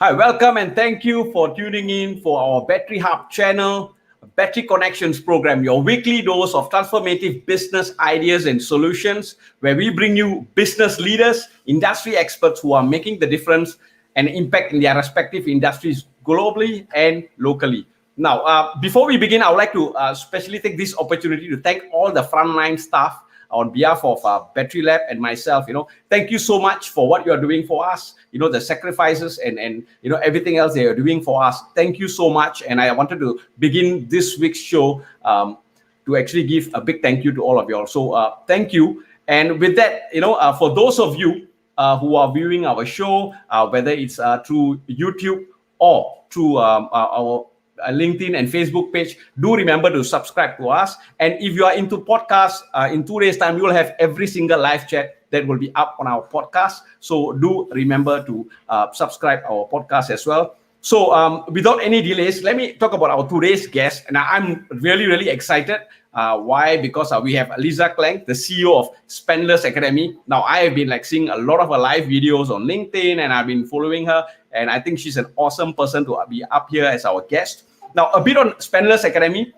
Hi, welcome and thank you for tuning in for our Bettery Hub Channel, Bettery Connections program, your weekly dose of transformative business ideas and solutions, where we bring you business leaders, industry experts who are making the difference and impact in their respective industries globally and locally. Now, before we begin, I would like to especially take this opportunity to thank all the frontline staff on behalf of Bettery Lab and myself. Thank you so much for what you are doing for us. The sacrifices and everything else they are doing for us. Thank you so much. And I wanted to begin this week's show to actually give a big thank you to all of you all. So thank you. And with that, for those of you who are viewing our show, whether it's through YouTube or through our LinkedIn and Facebook page, do remember to subscribe to us. And if you are into podcasts, in 2 days' time, we will have every single live chat that will be up on our podcast. So do remember to subscribe our podcast as well. So without any delays, let me talk about our today's guest. And I'm really, really excited. Why? Because we have Leza Klenk, the CEO of Spendless Academy. Now, I have been seeing a lot of her live videos on LinkedIn, and I've been following her. And I think she's an awesome person to be up here as our guest. Now, a bit on Spendless Academy.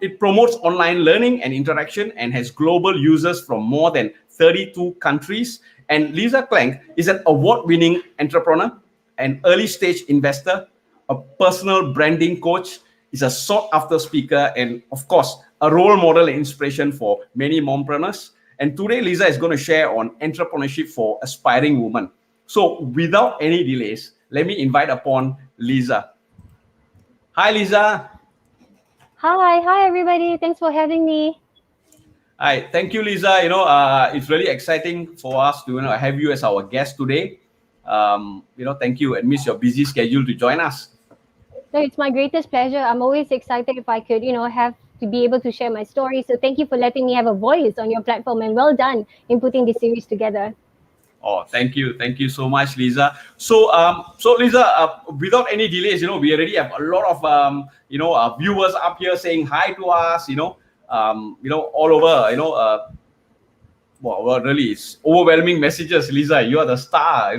It promotes online learning and interaction and has global users from more than 32 countries. And Leza Klenk is an award-winning entrepreneur, an early-stage investor, a personal branding coach, is a sought-after speaker, and of course, a role model and inspiration for many mompreneurs. And today, Leza is going to share on entrepreneurship for aspiring women. So without any delays, let me invite upon Leza. Hi, Leza. Hi, everybody. Thanks for having me. Hi, thank you, Leza. It's really exciting for us to have you as our guest today. Thank you, and miss your busy schedule to join us. No, it's my greatest pleasure. I'm always excited if I could, have to be able to share my story. So thank you for letting me have a voice on your platform, and well done in putting this series together. Oh, thank you so much, Leza. So Leza, without any delays, we already have a lot of viewers up here saying hi to us. All over. Well, really, it's overwhelming messages, Leza. You are the star.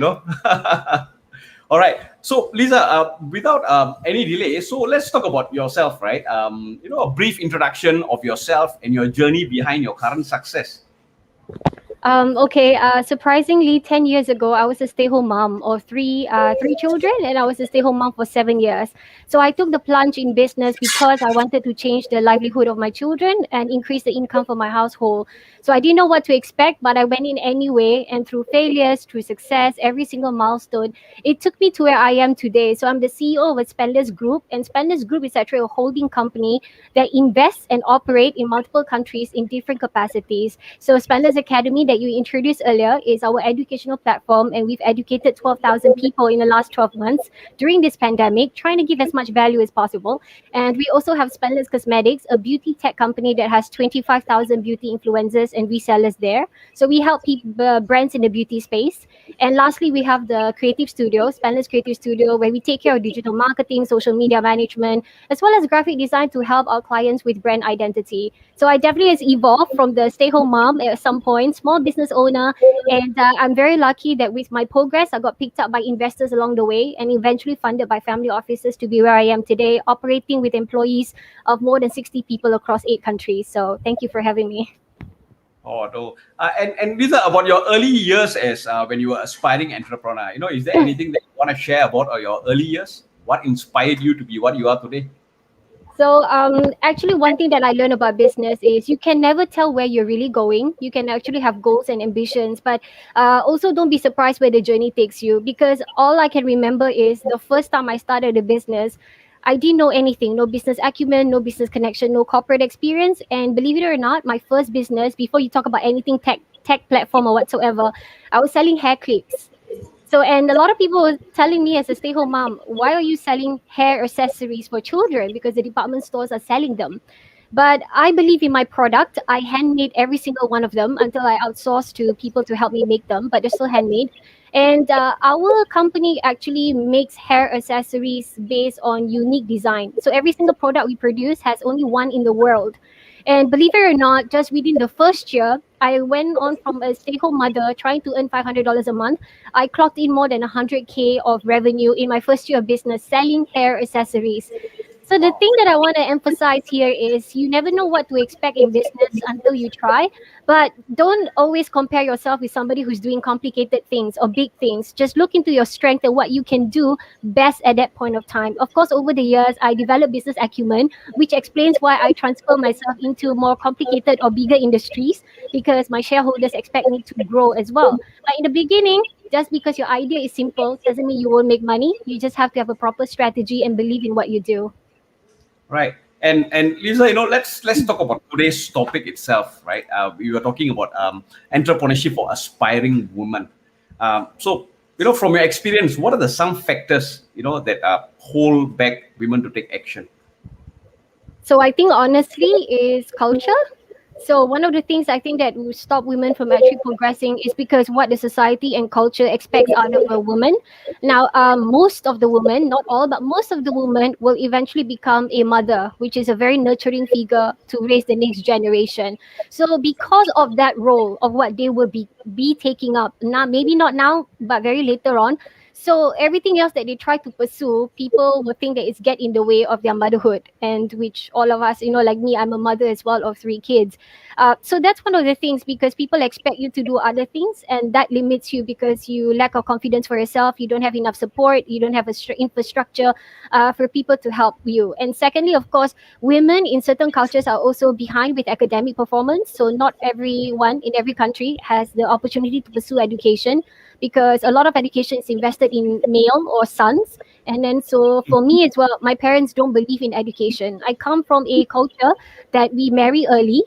All right. So, Leza, without any delay, so let's talk about yourself, right? A brief introduction of yourself and your journey behind your current success. Surprisingly, 10 years ago, I was a stay-home mom of three children, and I was a stay-home mom for 7 years. So I took the plunge in business because I wanted to change the livelihood of my children and increase the income for my household. So I didn't know what to expect, but I went in anyway. And through failures, through success, every single milestone, it took me to where I am today. So I'm the CEO of a Spendless Group, and Spendless Group is actually a holding company that invests and operates in multiple countries in different capacities. So Spendless Academy that you introduced earlier is our educational platform, and we've educated 12,000 people in the last 12 months during this pandemic, trying to give as much value as possible. And we also have Spendless Cosmetics, a beauty tech company that has 25,000 beauty influencers and resellers there. So we help brands in the beauty space. And lastly, we have the Creative Studio, Spendless Creative Studio, where we take care of digital marketing, social media management, as well as graphic design to help our clients with brand identity. So I definitely has evolved from the stay-home mom at some point, small business owner, and I'm very lucky that with my progress, I got picked up by investors along the way and eventually funded by family offices to be where I am today, operating with employees of more than 60 people across 8 countries. So thank you for having me. Oh, no. And Leza, about your early years as when you were aspiring entrepreneur, is there anything that you want to share about your early years? What inspired you to be what you are today? So actually, one thing that I learned about business is you can never tell where you're really going. You can actually have goals and ambitions, but also don't be surprised where the journey takes you, because all I can remember is the first time I started a business, I didn't know anything, no business acumen, no business connection, no corporate experience. And believe it or not, my first business, before you talk about anything tech platform or whatsoever, I was selling hair clips. So, and a lot of people were telling me as a stay-home mom, why are you selling hair accessories for children? Because the department stores are selling them. But I believe in my product. I handmade every single one of them until I outsourced to people to help me make them, but they're still handmade. And our company actually makes hair accessories based on unique design. So every single product we produce has only one in the world. And believe it or not, just within the first year, I went on from a stay-home mother trying to earn $500 a month. I clocked in more than 100K of revenue in my first year of business selling hair accessories. So the thing that I want to emphasize here is you never know what to expect in business until you try. But don't always compare yourself with somebody who's doing complicated things or big things. Just look into your strength and what you can do best at that point of time. Of course, over the years, I developed business acumen, which explains why I transfer myself into more complicated or bigger industries because my shareholders expect me to grow as well. But in the beginning, just because your idea is simple doesn't mean you won't make money. You just have to have a proper strategy and believe in what you do. Right. And Leza, let's talk about today's topic itself, right? We were talking about entrepreneurship for aspiring women. So, from your experience, what are some factors, that hold back women to take action? So I think honestly is culture. So one of the things I think that will stop women from actually progressing is because what the society and culture expects out of a woman. Now, most of the women, not all, but most of the women will eventually become a mother, which is a very nurturing figure to raise the next generation. So because of that role of what they will be taking up now, maybe not now, but very later on. So everything else that they try to pursue, people will think that it's get in the way of their motherhood, and which all of us, like me, I'm a mother as well of three kids. So that's one of the things because people expect you to do other things, and that limits you because you lack of confidence for yourself. You don't have enough support. You don't have a infrastructure for people to help you. And secondly, of course, women in certain cultures are also behind with academic performance. So not everyone in every country has the opportunity to pursue education because a lot of education is invested in male or sons. And then, so for me as well, my parents don't believe in education. I come from a culture that we marry early.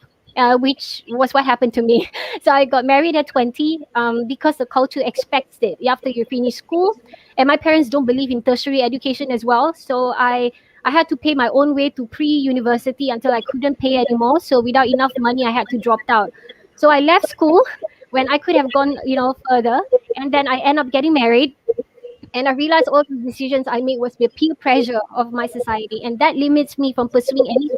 Which was what happened to me. So I got married at 20 because the culture expects it after you finish school. And my parents don't believe in tertiary education as well. So I had to pay my own way to pre-university until I couldn't pay anymore. So without enough money, I had to drop out. So I left school when I could have gone, further. And then I end up getting married. And I realized all the decisions I made was the peer pressure of my society. And that limits me from pursuing anything.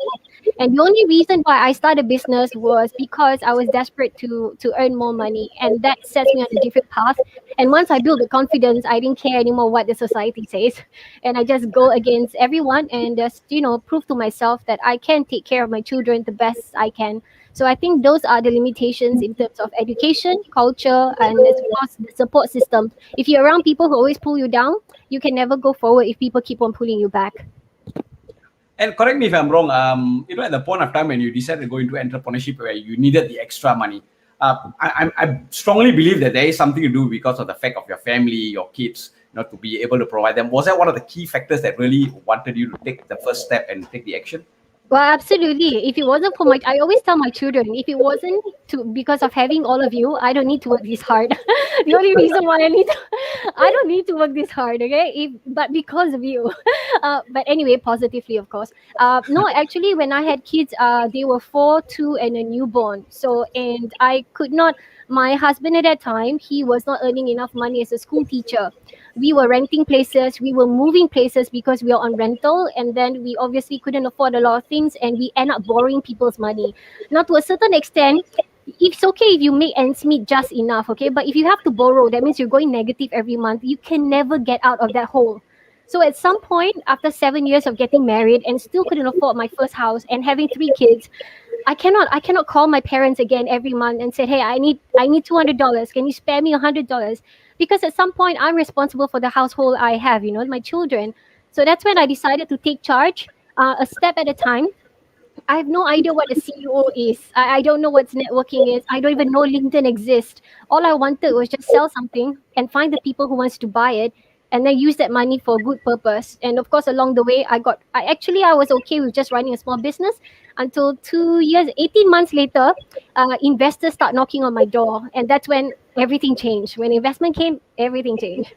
And the only reason why I started business was because I was desperate to earn more money. And that sets me on a different path. And once I built the confidence, I didn't care anymore what the society says. And I just go against everyone and just, prove to myself that I can take care of my children the best I can. So I think those are the limitations in terms of education, culture, and of course the support system. If you're around people who always pull you down, you can never go forward if people keep on pulling you back. And correct me if I'm wrong. At the point of time when you decided to go into entrepreneurship where you needed the extra money, I strongly believe that there is something to do because of the fact of your family, your kids, to be able to provide them. Was that one of the key factors that really wanted you to take the first step and take the action? Well, absolutely. If it wasn't for I always tell my children, if it wasn't because of having all of you, I don't need to work this hard. The only reason why I don't need to work this hard, okay? But because of you. But anyway, positively, of course. No, actually, when I had kids, they were 4, 2, and a newborn. So, and I could not. My husband at that time, he was not earning enough money as a school teacher. We were renting places, we were moving places because we were on rental, and then we obviously couldn't afford a lot of things, and we end up borrowing people's money. Now, to a certain extent, it's okay if you make ends meet just enough, okay? But if you have to borrow, that means you're going negative every month. You can never get out of that hole. So at some point, after 7 years of getting married and still couldn't afford my first house and having 3 kids, I cannot call my parents again every month and say, hey, I need $200. Can you spare me $100? Because at some point I'm responsible for the household I have, my children. So that's when I decided to take charge, a step at a time. I have no idea what a CEO is. I don't know what networking is. I don't even know LinkedIn exists. All I wanted was just sell something and find the people who wants to buy it, and then use that money for good purpose. And of course, along the way, I was okay with just running a small business until 2 years, 18 months later, investors start knocking on my door. And that's when everything changed. When investment came, everything changed.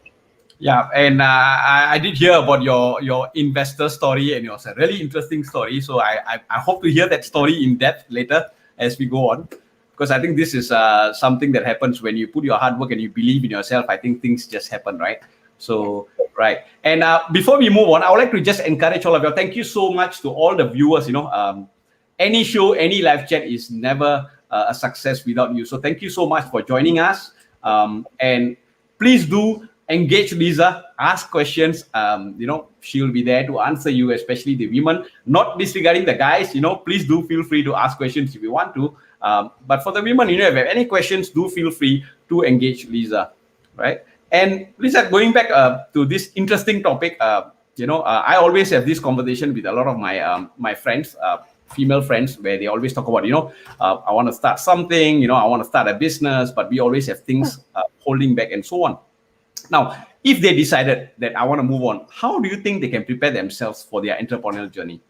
Yeah, and I did hear about your investor story, and it was a really interesting story. So I hope to hear that story in depth later as we go on, because I think this is something that happens when you put your hard work and you believe in yourself. I think things just happen, right? So, right. And before we move on, I would like to just encourage all of you. Thank you so much to all the viewers. Any show, any live chat is never a success without you. So thank you so much for joining us. And please do engage Leza, ask questions. She'll be there to answer you, especially the women, not disregarding the guys. Please do feel free to ask questions if you want to. But for the women, if you have any questions, do feel free to engage Leza, right? And Leza, going back to this interesting topic, I always have this conversation with a lot of my friends, female friends, where they always talk about, I want to start something, I want to start a business, but we always have things holding back and so on. Now, if they decided that I want to move on, how do you think they can prepare themselves for their entrepreneurial journey?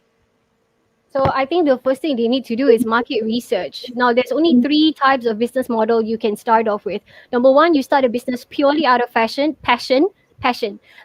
So I think the first thing they need to do is market research. Now, there's only 3 types of business model you can start off with. Number 1, you start a business purely out of passion,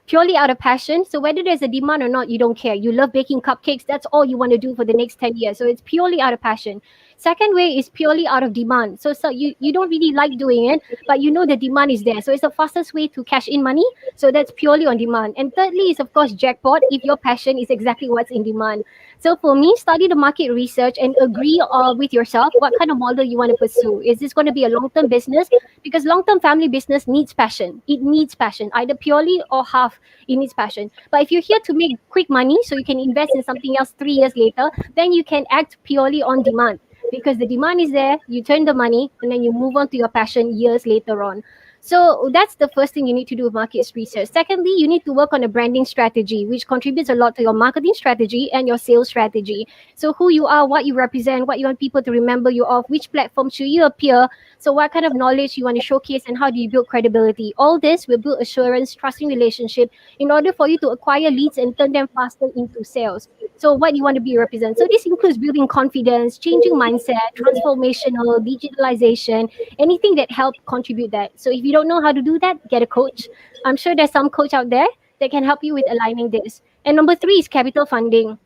purely out of passion. So whether there's a demand or not, you don't care. You love baking cupcakes. That's all you want to do for the next 10 years. So it's purely out of passion. Second way is purely out of demand. So you don't really like doing it, but you know the demand is there. So it's the fastest way to cash in money. So that's purely on demand. And thirdly is, of course, jackpot, if your passion is exactly what's in demand. So for me, study the market research and agree with yourself what kind of model you want to pursue. Is this going to be a long-term business? Because long-term family business needs passion. It needs passion, either purely or half. It needs passion. But if you're here to make quick money so you can invest in something else 3 years later, then you can act purely on demand. Because the demand is there, you turn the money, and then you move on to your passion years later on. So that's the first thing you need to do with market research. Secondly, you need to work on a branding strategy, which contributes a lot to your marketing strategy and your sales strategy. So who you are, what you represent, what you want people to remember you of, which platform should you appear, so what kind of knowledge you want to showcase, and how do you build credibility. All this will build assurance, trusting relationship in order for you to acquire leads and turn them faster into sales. So what you want to be represent. So this includes building confidence, changing mindset, transformational, digitalization, anything that help contribute that. So if you don't know how to do that, get a coach. I'm sure there's some coach out there that can help you with aligning this. And number 3 is capital funding.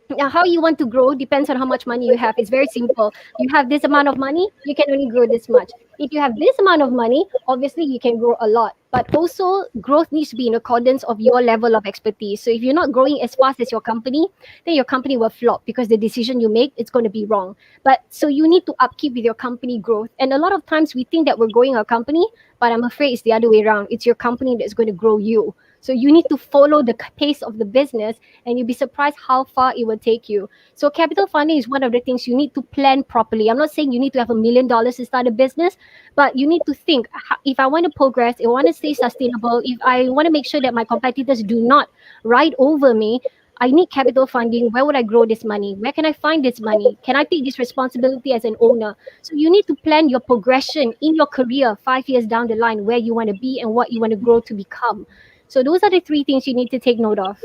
Now, how you want to grow depends on how much money you have. It's very simple. You have this amount of money, you can only grow this much. If you have this amount of money, obviously you can grow a lot. But also, growth needs to be in accordance of your level of expertise. So if you're not growing as fast as your company, then your company will flop because the decision you make, it's going to be wrong. But so you need to upkeep with your company growth. And a lot of times we think that we're growing our company, but I'm afraid it's the other way around. It's your company that's going to grow you. So you need to follow the pace of the business, and you'll be surprised how far it will take you. So capital funding is one of the things you need to plan properly. I'm not saying you need to have $1 million to start a business, but you need to think, if I want to progress, if I want to stay sustainable, if I want to make sure that my competitors do not ride over me, I need capital funding. Where would I grow this money? Where can I find this money? Can I take this responsibility as an owner? So you need to plan your progression in your career 5 years down the line, where you want to be and what you want to grow to become. So those are the 3 things you need to take note of.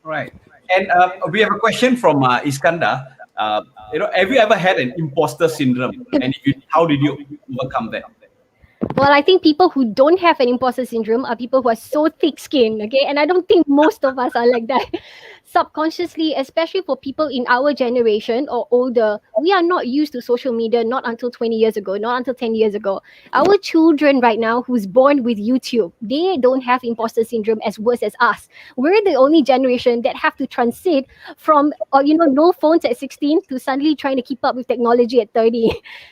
Right. And we have a question from Iskandar. Have you ever had an imposter syndrome? And how did you overcome that? Well, I think people who don't have an imposter syndrome are people who are so thick-skinned, okay? And I don't think most of us are like that. Subconsciously, especially for people in our generation or older, we are not used to social media, not until 20 years ago, not until 10 years ago. Our children right now who's born with YouTube, they don't have imposter syndrome as worse as us. We're the only generation that have to transit from, no phones at 16 to suddenly trying to keep up with technology at 30.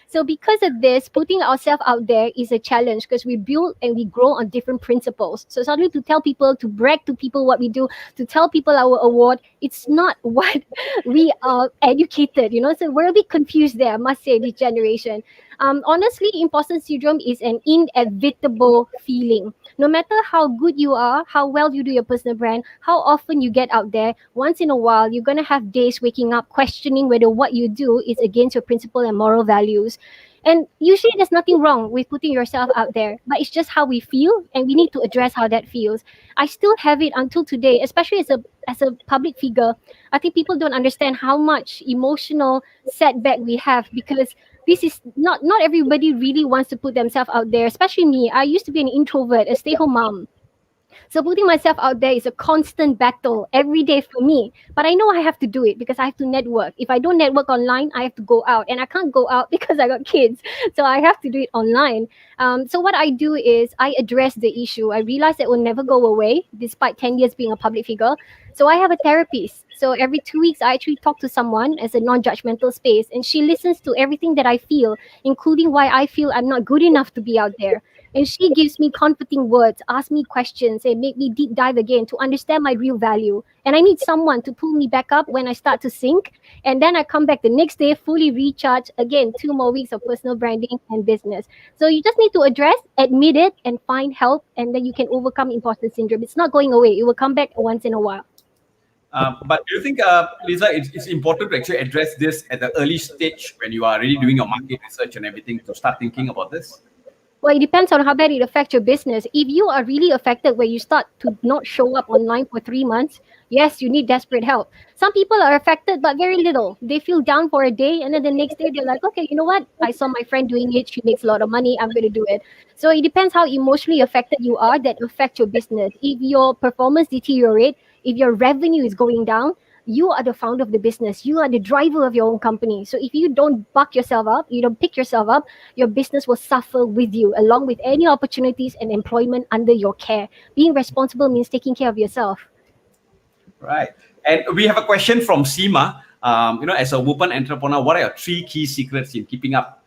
So because of this, putting ourselves out there is a challenge because we build and we grow on different principles. So suddenly to tell people, to brag to people what we do, to tell people our award, it's not what we are educated, So we're a bit confused there, I must say, this generation. Honestly, imposter syndrome is an inevitable feeling. No matter how good you are, how well you do your personal brand, how often you get out there, once in a while, you're going to have days waking up questioning whether what you do is against your principle and moral values. And usually there's nothing wrong with putting yourself out there, but it's just how we feel, and we need to address how that feels. I still have it until today, especially as a public figure. I think people don't understand how much emotional setback we have, because this is not everybody really wants to put themselves out there, especially me. I used to be an introvert, a stay-home mom. So putting myself out there is a constant battle every day for me. But I know I have to do it because I have to network. If I don't network online, I have to go out. And I can't go out because I got kids. So I have to do it online. So what I do is I address the issue. I realize that it will never go away despite 10 years being a public figure. So I have a therapist. So every 2 weeks, I actually talk to someone as a non-judgmental space. And she listens to everything that I feel, including why I feel I'm not good enough to be out there. And she gives me comforting words, asks me questions, and make me deep dive again to understand my real value. And I need someone to pull me back up when I start to sink. And then I come back the next day fully recharged. Again, 2 more weeks of personal branding and business. So you just need to address, admit it, and find help. And then you can overcome imposter syndrome. It's not going away. It will come back once in a while. But do you think, Leza, it's important to actually address this at the early stage when you are really doing your market research and everything to start thinking about this? Well, it depends on how bad it affects your business. If you are really affected where you start to not show up online for 3 months, yes, you need desperate help. Some people are affected, but very little. They feel down for a day, and then the next day they're like, okay, you know what? I saw my friend doing it. She makes a lot of money. I'm going to do it. So it depends how emotionally affected you are that affect your business. If your performance deteriorate, if your revenue is going down, you are the founder of the business. You are the driver of your own company. So if you don't buck yourself up, you don't pick yourself up, your business will suffer with you, along with any opportunities and employment under your care. Being responsible means taking care of yourself. Right. And we have a question from Seema. As a woman entrepreneur, what are your 3 key secrets in keeping up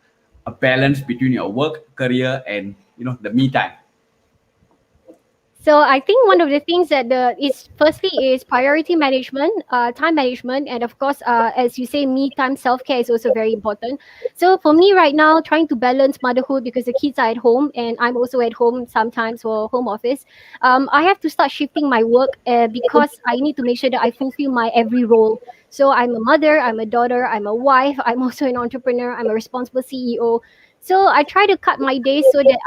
a balance between your work, career, and the me time? So I think one of the things that is firstly is priority management, time management, and of course, as you say, me time, self care is also very important. So for me right now, trying to balance motherhood because the kids are at home and I'm also at home sometimes for home office. I have to start shifting my work because I need to make sure that I fulfill my every role. So I'm a mother, I'm a daughter, I'm a wife, I'm also an entrepreneur, I'm a responsible CEO. So I try to cut my days so that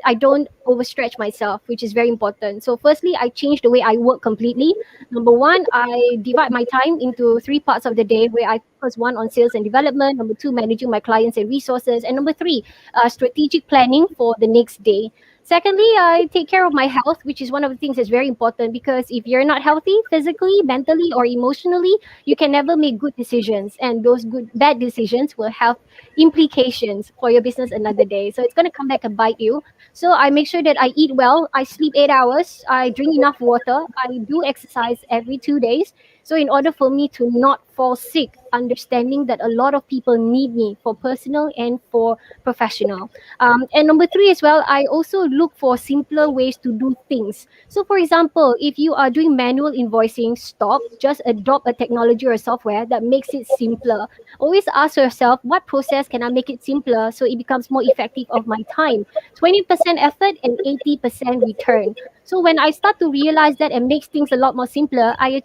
I don't overstretch myself, which is very important. So firstly, I change the way I work completely. Number one, I divide my time into 3 parts of the day where I focus one on sales and development, number two, managing my clients and resources, and number three, strategic planning for the next day. Secondly, I take care of my health, which is one of the things that's very important because if you're not healthy physically, mentally, or emotionally, you can never make good decisions. And those bad decisions will have implications for your business another day. So it's going to come back and bite you. So I make sure that I eat well, I sleep 8 hours, I drink enough water, I do exercise every 2 days. So in order for me to not fall sick, understanding that a lot of people need me for personal and for professional. And number three as well, I also look for simpler ways to do things. So for example, if you are doing manual invoicing, stop, just adopt a technology or a software that makes it simpler. Always ask yourself, what process can I make it simpler so it becomes more effective of my time? 20% effort and 80% return. So when I start to realize that and makes things a lot more simpler, I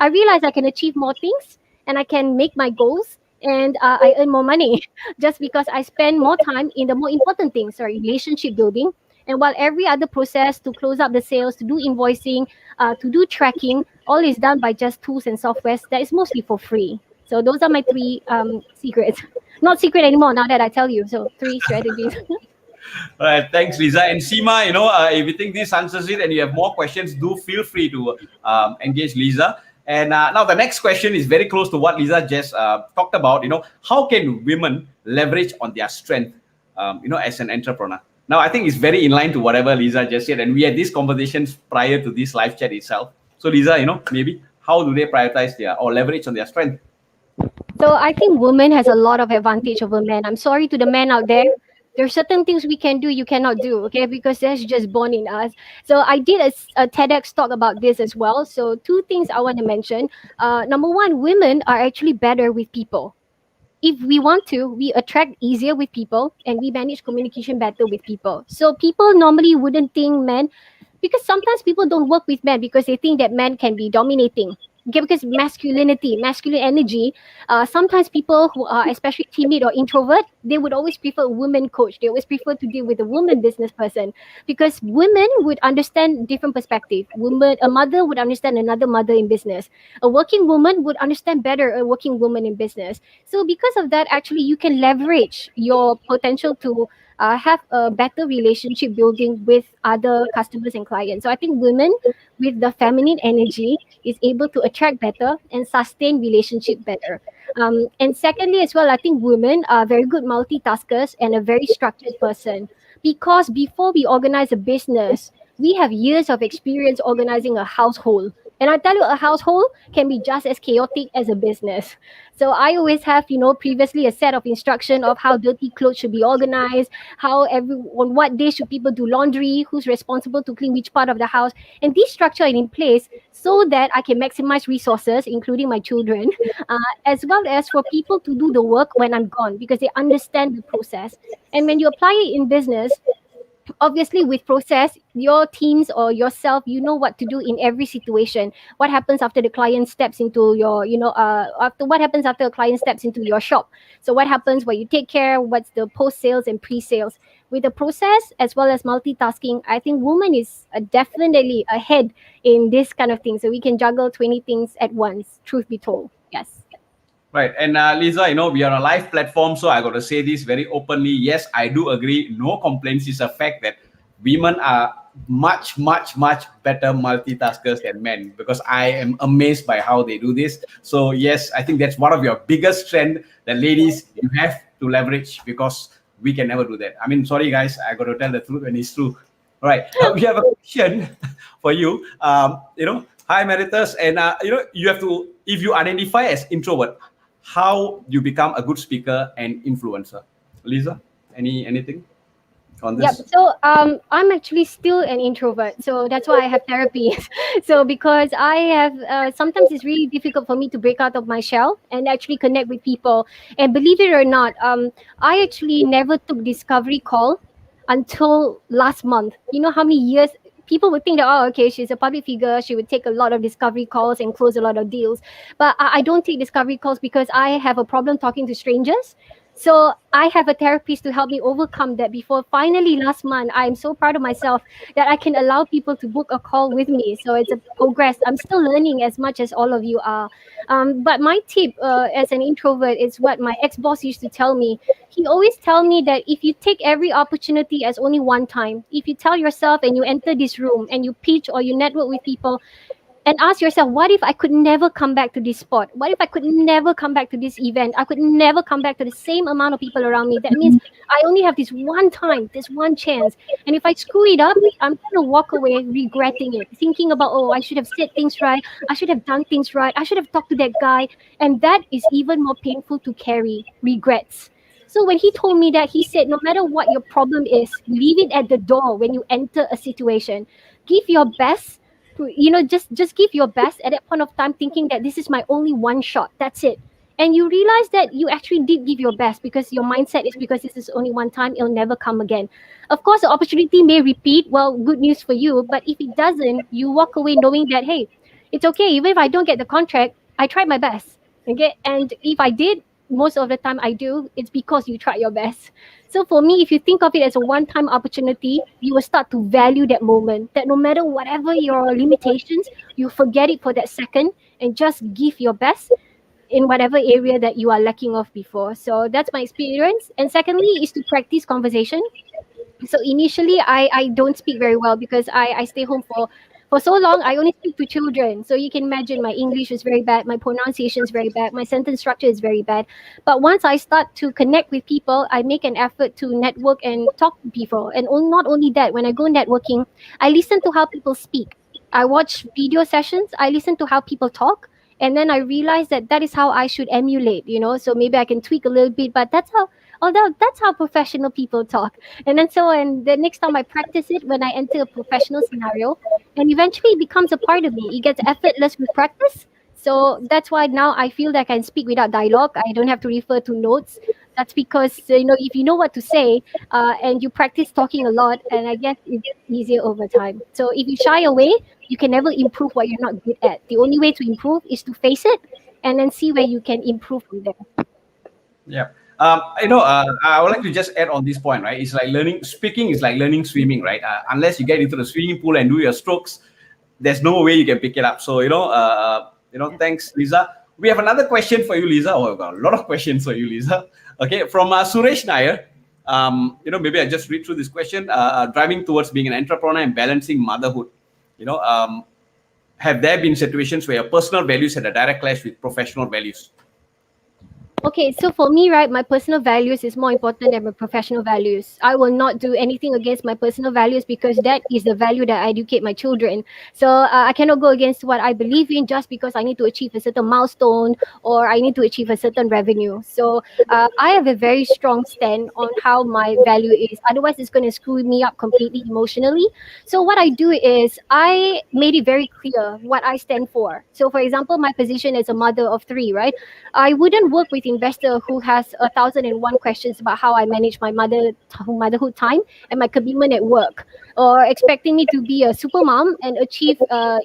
realize I can achieve more things and I can make my goals and I earn more money just because I spend more time in the more important things, relationship building. And while every other process to close up the sales, to do invoicing, to do tracking, all is done by just tools and softwares that is mostly for free. So those are my 3 secrets. Not secret anymore now that I tell you. So 3 strategies. All right, thanks, Leza. And Seema, if you think this answers it and you have more questions, do feel free to engage Leza. And now the next question is very close to what Leza just talked about. How can women leverage on their strength, as an entrepreneur? Now, I think it's very in line to whatever Leza just said. And we had these conversations prior to this live chat itself. So Leza, maybe how do they prioritize or leverage on their strength? So I think women has a lot of advantage over men. I'm sorry to the men out there. There are certain things we can do you cannot do, okay? Because that's just born in us. So I did a TEDx talk about this as well. So 2 things I want to mention. Number one, women are actually better with people. If we want to, we attract easier with people and we manage communication better with people. So people normally wouldn't think men, because sometimes people don't work with men because they think that men can be dominating. Okay, because masculinity, masculine energy, sometimes people who are especially timid or introvert, they would always prefer a woman coach. They always prefer to deal with a woman business person because women would understand different perspective. A mother would understand another mother in business. A working woman would understand better a working woman in business. So because of that, actually, you can leverage your potential to have a better relationship building with other customers and clients. So I think women with the feminine energy is able to attract better and sustain relationship better. And secondly, as well, I think women are very good multitaskers and a very structured person, because before we organize a business, we have years of experience organizing a household. And I tell you, a household can be just as chaotic as a business. So I always have, previously a set of instruction of how dirty clothes should be organized, on what day should people do laundry, who's responsible to clean which part of the house. And this structure is in place so that I can maximize resources, including my children, as well as for people to do the work when I'm gone, because they understand the process. And when you apply it in business, obviously with process, your teams or yourself, you know what to do in every situation. What happens after the client steps into your, after what happens after a client steps into your shop. So what happens where you take care, what's the post sales and pre-sales. With the process as well as multitasking, I think woman is definitely ahead in this kind of thing. So we can juggle 20 things at once, truth be told. Yes. Right. And Leza, we are on a live platform, so I got to say this very openly. Yes, I do agree. No complaints is a fact that women are much, much, much better multitaskers than men, because I am amazed by how they do this. So yes, I think that's one of your biggest strength that ladies, you have to leverage, because we can never do that. I mean, sorry guys, I got to tell the truth and it's true. All right. We have a question for you. Hi Meritus, and you have to, if you identify as introvert, how you become a good speaker and influencer. Leza, anything on this? Yep. So I'm actually still an introvert. So that's why I have therapy. So because I have sometimes it's really difficult for me to break out of my shell and actually connect with people. And believe it or not, I actually never took discovery call until last month. You know how many years people would think that, oh, okay, she's a public figure, she would take a lot of discovery calls and close a lot of deals. But I don't take discovery calls because I have a problem talking to strangers. So I have a therapist to help me overcome that. Before finally last month, I am so proud of myself that I can allow people to book a call with me. So it's a progress. I'm still learning as much as all of you are. But my tip as an introvert is what my ex-boss used to tell me. He always tell me that if you take every opportunity as only one time, if you tell yourself and you enter this room and you pitch or you network with people, and ask yourself, what if I could never come back to this spot? What if I could never come back to this event? I could never come back to the same amount of people around me. That means I only have this one time, this one chance. And if I screw it up, I'm going to walk away regretting it, thinking about, oh, I should have said things right. I should have done things right. I should have talked to that guy. And that is even more painful to carry, regrets. So when he told me that, he said, no matter what your problem is, leave it at the door when you enter a situation. Give your best. Just give your best at that point of time, thinking that this is my only one shot, that's it. And you realize that you actually did give your best, because your mindset is, because this is only one time, it'll never come again. Of course, the opportunity may repeat. Well, good news for you. But if it doesn't, you walk away knowing that, hey, it's okay. Even if I don't get the contract, I tried my best. Okay. And if I did, most of the time I do, it's because you tried your best. So for me, if you think of it as a one-time opportunity, you will start to value that moment, that no matter whatever your limitations, you forget it for that second and just give your best in whatever area that you are lacking of before. So that's my experience. And secondly is to practice conversation. So initially, I don't speak very well because I stay home for so long. I only speak to children. So you can imagine my English is very bad, my pronunciation is very bad, my sentence structure is very bad. But once I start to connect with people, I make an effort to network and talk to people. And not only that, when I go networking, I listen to how people speak. I watch video sessions, I listen to how people talk. And then I realize that that is how I should emulate, so maybe I can tweak a little bit, but although that's how professional people talk. And then and the next time I practice it, when I enter a professional scenario, and eventually it becomes a part of me. It gets effortless with practice. So that's why now I feel that I can speak without dialogue. I don't have to refer to notes. That's because, if you know what to say and you practice talking a lot, and I guess it's easier over time. So if you shy away, you can never improve what you're not good at. The only way to improve is to face it and then see where you can improve from there. Yeah. I would like to just add on this point, right? It's like speaking is like learning swimming, right? Unless you get into the swimming pool and do your strokes, there's no way you can pick it up. So, thanks, Leza. We have another question for you, Leza. Oh, I've got a lot of questions for you, Leza. Okay, from Suresh Nair. maybe I just read through this question. Driving towards being an entrepreneur and balancing motherhood. Have there been situations where your personal values had a direct clash with professional values? Okay, so for me, right, my personal values is more important than my professional values. I will not do anything against my personal values because that is the value that I educate my children. So I cannot go against what I believe in just because I need to achieve a certain milestone or I need to achieve a certain revenue. So I have a very strong stand on how my value is. Otherwise, it's going to screw me up completely emotionally. So what I do is I made it very clear what I stand for. So for example, my position as a mother of three, right? I wouldn't work with investor who has 1,001 questions about how I manage my motherhood time and my commitment at work, or expecting me to be a super mom and achieve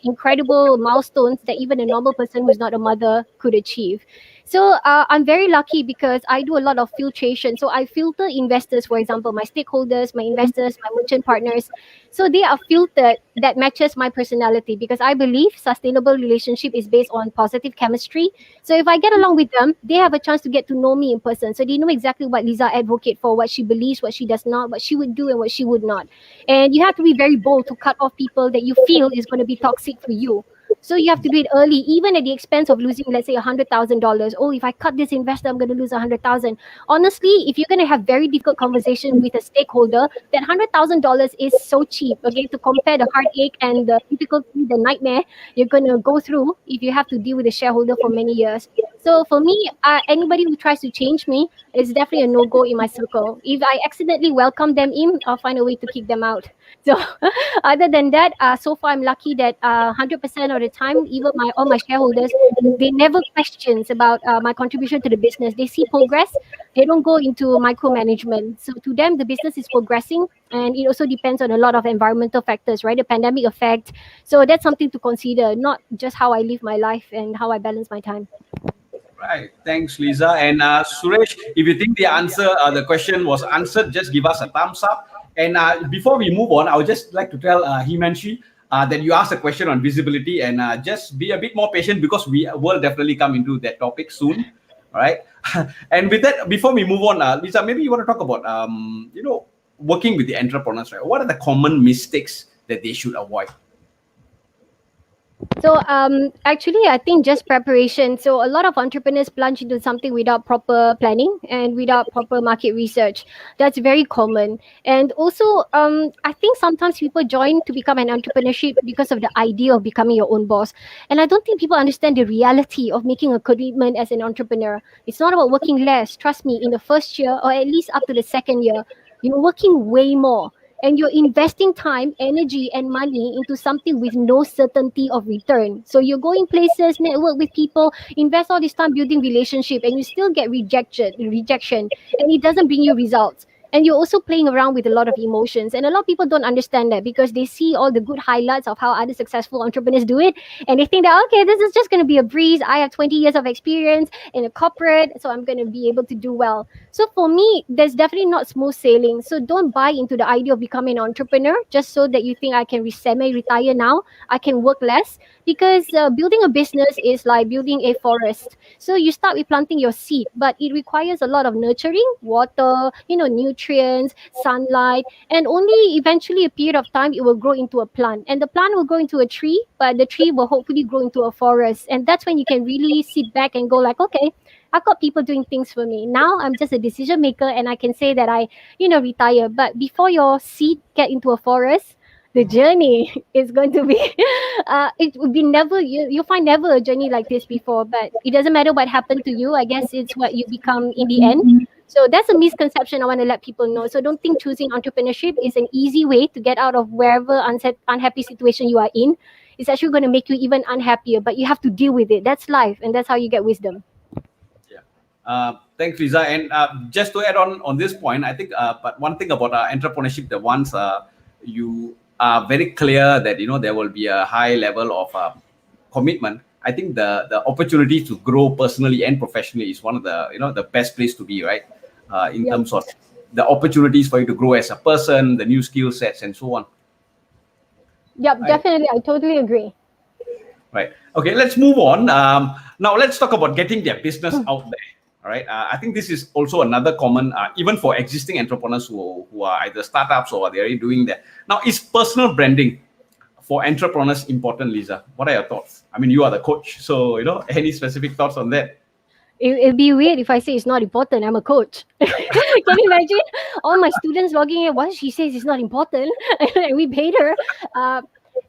incredible milestones that even a normal person who's not a mother could achieve. So I'm very lucky because I do a lot of filtration. So I filter investors, for example, my stakeholders, my investors, my merchant partners. So they are filtered that matches my personality because I believe sustainable relationship is based on positive chemistry. So if I get along with them, they have a chance to get to know me in person. So they know exactly what Leza advocates for, what she believes, what she does not, what she would do and what she would not. And you have to be very bold to cut off people that you feel is going to be toxic for you. So you have to do it early, even at the expense of losing, let's say, $100,000. Oh, if I cut this investor, I'm going to lose 100,000. Honestly, if you're going to have very difficult conversation with a stakeholder, that $100,000 is so cheap. Okay, to compare the heartache and the difficulty, the nightmare you're going to go through if you have to deal with a shareholder for many years. So for me, anybody who tries to change me is definitely a no-go in my circle. If I accidentally welcome them in, I'll find a way to kick them out. So other than that, so far I'm lucky that 100% of the time, even all my shareholders, they never questions about my contribution to the business. They see progress. They don't go into micromanagement. So to them, the business is progressing, and it also depends on a lot of environmental factors, right? The pandemic effect. So that's something to consider, not just how I live my life and how I balance my time. Right. Thanks, Leza. And Suresh, if you think the question was answered, just give us a thumbs up. And before we move on, I would just like to tell Himanshi that you asked a question on visibility, and just be a bit more patient because we will definitely come into that topic soon. All right. And with that, before we move on, Leza, maybe you want to talk about working with the entrepreneurs, right? What are the common mistakes that they should avoid? So actually, I think just preparation. So a lot of entrepreneurs plunge into something without proper planning and without proper market research. That's very common. And also, I think sometimes people join to become an entrepreneurship because of the idea of becoming your own boss. And I don't think people understand the reality of making a commitment as an entrepreneur. It's not about working less. Trust me, in the first year or at least up to the second year, you're working way more and you're investing time, energy, and money into something with no certainty of return. So you're going places, network with people, invest all this time building relationship, and you still get rejection, and it doesn't bring you results. And you're also playing around with a lot of emotions. And a lot of people don't understand that because they see all the good highlights of how other successful entrepreneurs do it. And they think that, okay, this is just going to be a breeze. I have 20 years of experience in a corporate, so I'm going to be able to do well. So for me, there's definitely not smooth sailing. So don't buy into the idea of becoming an entrepreneur just so that you think I can semi-retire now. I can work less because building a business is like building a forest. So you start with planting your seed, but it requires a lot of nurturing, water, nutrients, sunlight, and only eventually a period of time it will grow into a plant. And the plant will grow into a tree, but the tree will hopefully grow into a forest. And that's when you can really sit back and go like, okay, I've got people doing things for me. Now I'm just a decision maker and I can say that I, retire. But before your seed get into a forest, the journey is going to be it would be never you'll find never a journey like this before, but it doesn't matter what happened to you. I guess it's what you become in the end. So that's a misconception I want to let people know. So don't think choosing entrepreneurship is an easy way to get out of wherever unhappy situation you are in. It's actually going to make you even unhappier, but you have to deal with it. That's life, and that's how you get wisdom. Thanks, Leza. And just to add on this point, I think but one thing about entrepreneurship, that once you are very clear that there will be a high level of commitment, I think the opportunity to grow personally and professionally is one of the the best place to be, right? In terms of the opportunities for you to grow as a person, the new skill sets, and so on. Yep, definitely. I totally agree. Right. Okay, let's move on. Now let's talk about getting their business out there. All right. I think this is also another common, even for existing entrepreneurs who are either startups or they're already doing that. Now, is personal branding for entrepreneurs important, Leza? What are your thoughts? I mean, you are the coach, so any specific thoughts on that? It'd be weird if I say it's not important. I'm a coach. Can you imagine? All my students logging in. What she says is not important. We paid her.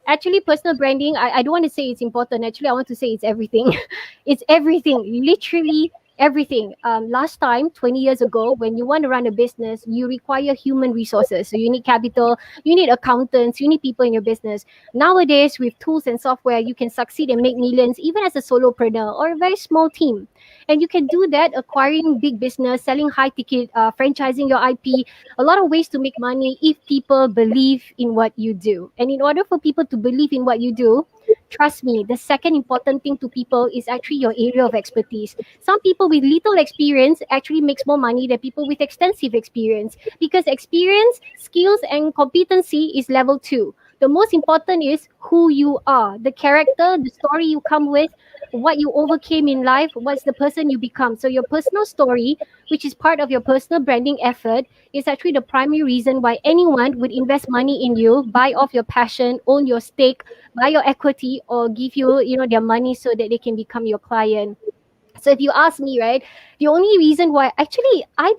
Actually, personal branding, I don't want to say it's important. Actually, I want to say it's everything. It's everything. Literally everything. Last time, 20 years ago, when you want to run a business, you require human resources. So you need capital, you need accountants, you need people in your business. Nowadays, with tools and software, you can succeed and make millions, even as a solopreneur or a very small team. And you can do that acquiring big business, selling high ticket, franchising your IP, a lot of ways to make money if people believe in what you do. And in order for people to believe in what you do, trust me, the second important thing to people is actually your area of expertise. Some people with little experience actually makes more money than people with extensive experience, because experience, skills, and competency is level 2. The most important is who you are, the character, the story you come with, what you overcame in life, what's the person you become. So your personal story, which is part of your personal branding effort, is actually the primary reason why anyone would invest money in you, buy off your passion, own your stake, buy your equity, or give you, their money so that they can become your client. So if you ask me, right, the only reason why actually I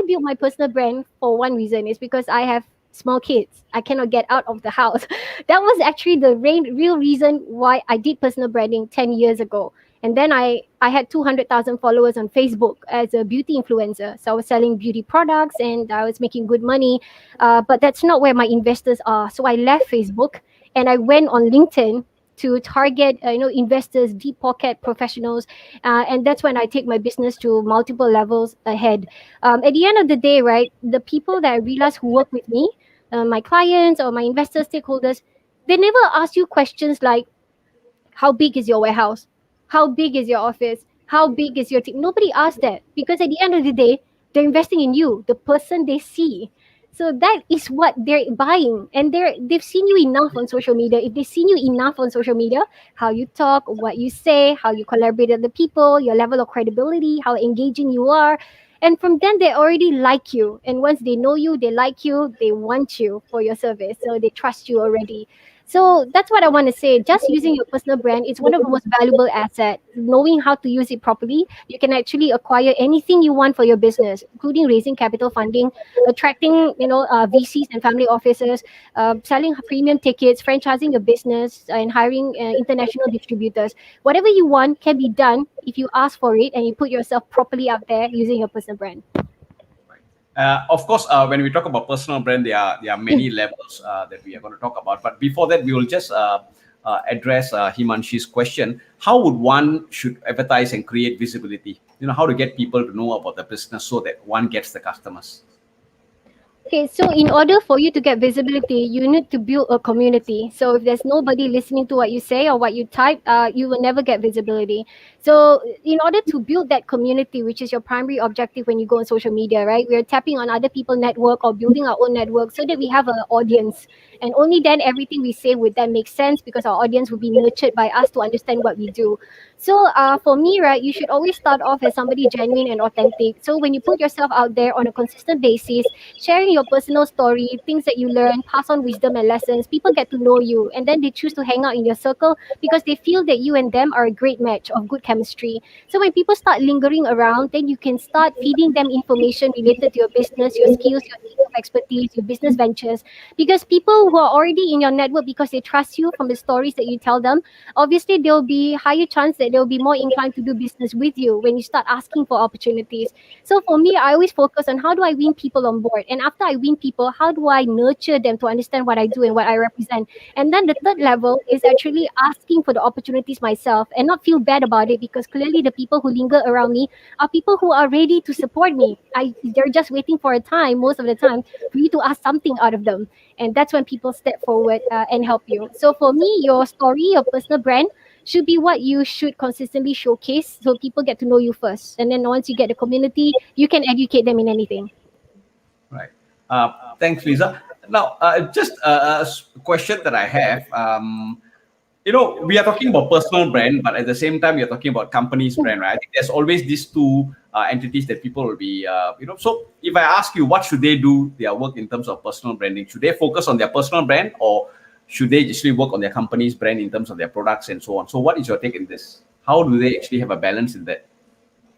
built my personal brand for one reason is because I have small kids. I cannot get out of the house. That was actually the real reason why I did personal branding 10 years ago. And then I had 200,000 followers on Facebook as a beauty influencer. So I was selling beauty products and I was making good money. But that's not where my investors are. So I left Facebook and I went on LinkedIn to target investors, deep pocket professionals, and that's when I take my business to multiple levels ahead. At the end of the day, right, the people that I realize who work with me, my clients or my investors, stakeholders, they never ask you questions like, how big is your warehouse? How big is your office? How big is your team? Nobody asks that, because at the end of the day, they're investing in you, the person they see. So that is what they're buying, and they've seen you enough on social media. If they've seen you enough on social media, how you talk, what you say, how you collaborate with the people, your level of credibility, how engaging you are, and from then they already like you. And once they know you, they like you, they want you for your service, so they trust you already. So that's what I want to say. Just using your personal brand is one of the most valuable assets. Knowing how to use it properly, you can actually acquire anything you want for your business, including raising capital funding, attracting VCs and family offices, selling premium tickets, franchising your business, and hiring international distributors. Whatever you want can be done if you ask for it and you put yourself properly out there using your personal brand. Of course, when we talk about personal brand, there are many levels that we are going to talk about. But before that, we will just address Himanshi's question: how would one should advertise and create visibility? How to get people to know about the business so that one gets the customers. Okay, so in order for you to get visibility, you need to build a community. So if there's nobody listening to what you say or what you type, you will never get visibility. So in order to build that community, which is your primary objective when you go on social media, right? We're tapping on other people's network or building our own network so that we have an audience. And only then everything we say would then make sense, because our audience will be nurtured by us to understand what we do. So for me, right, you should always start off as somebody genuine and authentic. So when you put yourself out there on a consistent basis, sharing your personal story, things that you learn, pass on wisdom and lessons, people get to know you, and then they choose to hang out in your circle because they feel that you and them are a great match of good chemistry. So when people start lingering around, then you can start feeding them information related to your business, your skills, your area of expertise, your business ventures, because people who are already in your network, because they trust you from the stories that you tell them, obviously there'll be higher chance that they'll be more inclined to do business with you when you start asking for opportunities. So for me, I always focus on how do I win people on board, and after I win people, how do I nurture them to understand what I do and what I represent. And then the third level is actually asking for the opportunities myself and not feel bad about it, because clearly the people who linger around me are people who are ready to support me. They're just waiting for a time, most of the time, for you to ask something out of them. And that's when people step forward and help you. So for me, your story, your personal brand should be what you should consistently showcase, so people get to know you first. And then once you get the community, you can educate them in anything. Right. Thanks, Leza. Now, just a question that I have. We are talking about personal brand, but at the same time, you're talking about company's brand, right? I think there's always these two entities that people will be, So if I ask you, what should they do their work in terms of personal branding? Should they focus on their personal brand, or should they actually work on their company's brand in terms of their products and so on? So what is your take in this? How do they actually have a balance in that?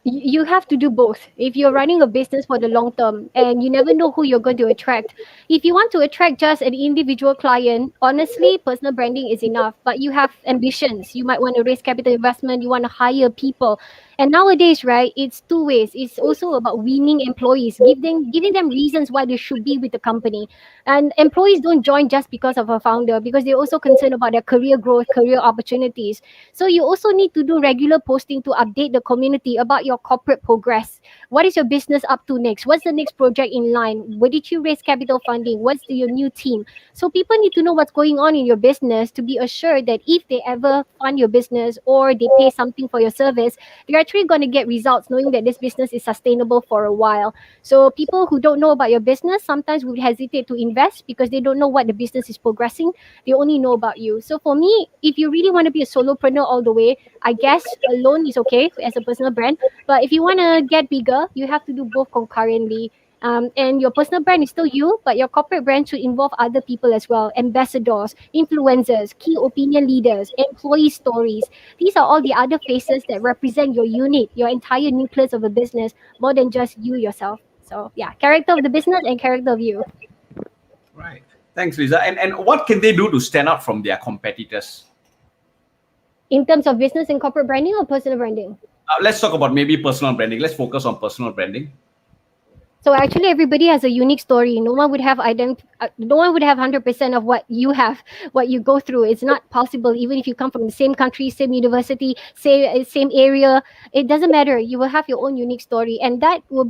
You have to do both. If you're running a business for the long term and you never know who you're going to attract, if you want to attract just an individual client, honestly, personal branding is enough. But you have ambitions. You might want to raise capital investment, you want to hire people. And nowadays, right, it's two ways. It's also about winning employees, giving them reasons why they should be with the company. And employees don't join just because of a founder, because they're also concerned about their career growth, career opportunities. So you also need to do regular posting to update the community about your corporate progress. What is your business up to next? What's the next project in line? Where did you raise capital funding? What's your new team? So people need to know what's going on in your business to be assured that if they ever fund your business or they pay something for your service, they're actually going to get results knowing that this business is sustainable for a while. So people who don't know about your business sometimes would hesitate to invest because they don't know what the business is progressing. They only know about you. So for me, if you really want to be a solopreneur all the way, I guess alone is okay as a personal brand. But if you want to get bigger, you have to do both concurrently. And your personal brand is still you, but your corporate brand should involve other people as well: ambassadors, influencers, key opinion leaders, employee stories. These are all the other faces that represent your unit, your entire nucleus of a business, more than just you yourself. So, yeah, character of the business and character of you. Right. Thanks, Leza. And what can they do to stand out from their competitors? In terms of business and corporate branding or personal branding? Let's talk about maybe personal branding. Let's focus on personal branding. So actually, everybody has a unique story. No one would have no one would have 100% of what you have, what you go through. It's not possible. Even if you come from the same country, same university, same area, it doesn't matter. You will have your own unique story, and that will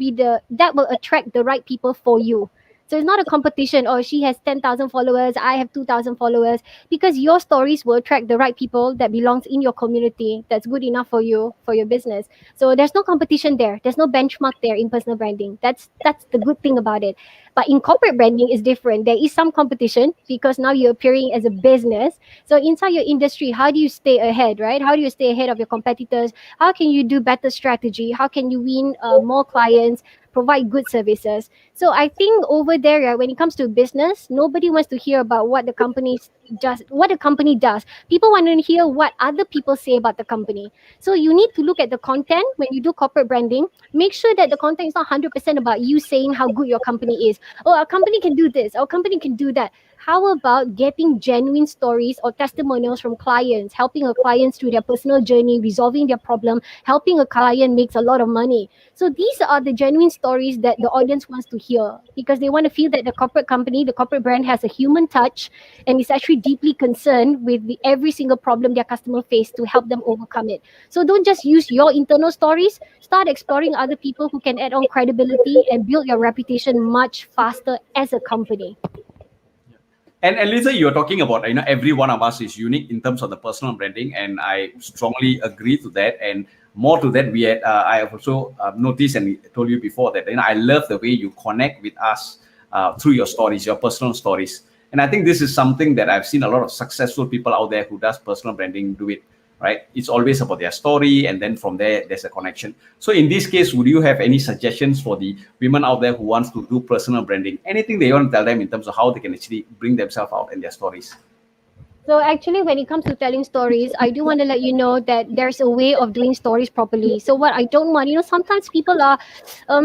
attract the right people for you. So it's not a competition. Oh, she has 10,000 followers, I have 2,000 followers, because your stories will attract the right people that belongs in your community. That's good enough for you, for your business. So there's no competition there. There's no benchmark there in personal branding. That's the good thing about it. But in corporate branding is different. There is some competition because now you're appearing as a business. So inside your industry, how do you stay ahead, right? How do you stay ahead of your competitors? How can you do better strategy? How can you win more clients? Provide good services. So I think over there, right, when it comes to business, nobody wants to hear about what the company does. People want to hear what other people say about the company. So you need to look at the content when you do corporate branding. Make sure that the content is not 100% about you saying how good your company is. Oh, our company can do this. Our company can do that. How about getting genuine stories or testimonials from clients, helping a client through their personal journey, resolving their problem, helping a client makes a lot of money. So these are the genuine stories that the audience wants to hear, because they want to feel that the corporate company, the corporate brand has a human touch and is actually deeply concerned with every single problem their customer face to help them overcome it. So don't just use your internal stories. Start exploring other people who can add on credibility and build your reputation much faster as a company. And Lisa, you're talking about, every one of us is unique in terms of the personal branding, and I strongly agree to that. And more to that, I have also noticed and told you before that I love the way you connect with us through your stories, your personal stories. And I think this is something that I've seen a lot of successful people out there who does personal branding do it. Right? It's always about their story, and then from there, there's a connection. So in this case, would you have any suggestions for the women out there who wants to do personal branding? Anything they want to tell them in terms of how they can actually bring themselves out in their stories? So actually, when it comes to telling stories, I do want to let you know that there's a way of doing stories properly. So what I don't want, sometimes people